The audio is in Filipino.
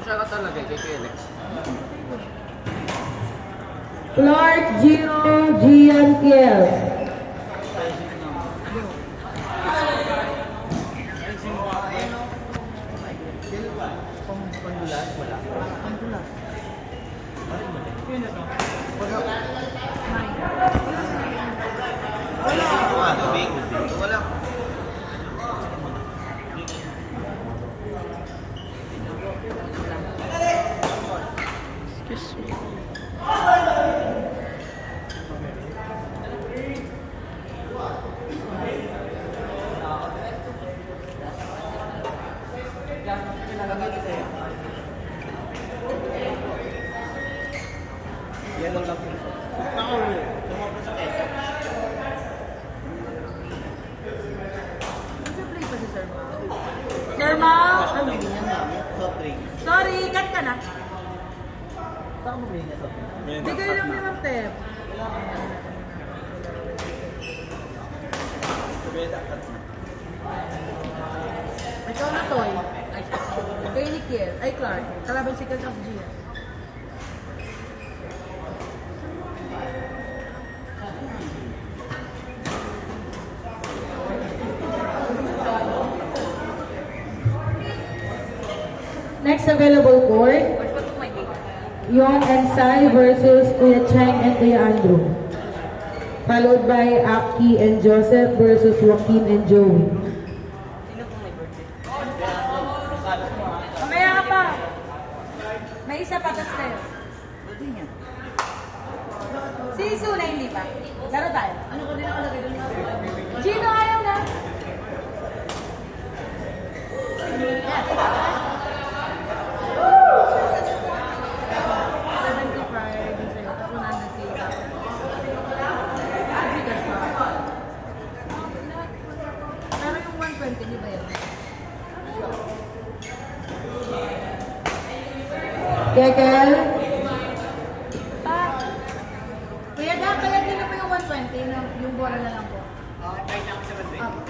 Siya ka talaga kay Felix. Clark Gino Gian Kiel. Pandulas, wala. Pandulas. Wala. Tubig. Wala. Excuse me. Yellow lang yun. Ako, tumapos sa test. Nag-play pa si Sir Mau. Sir Mau! Soft drink. Sorry, cut ka na. Saan mo niya soft drink? Bigay lang ni Ma'am Tep. Ikaw na, Toy. Kay Nikiel. Ay, Clark. Kalaban si Clark of Gia. Next available court, Yong and Sai versus Kuya Cheng and Kuya Andrew. Followed by Aki and Joseph versus Joaquin and Joey. Mamaya ka pa. May isa pa tas tayo. Si Suna hindi pa. Laro tayo. Ano ko din nakalagay doon? Gino, ayaw na. Kekel, Kuya, dapat din na po yung 120, yung bola na lang po. Try na ako sa 120.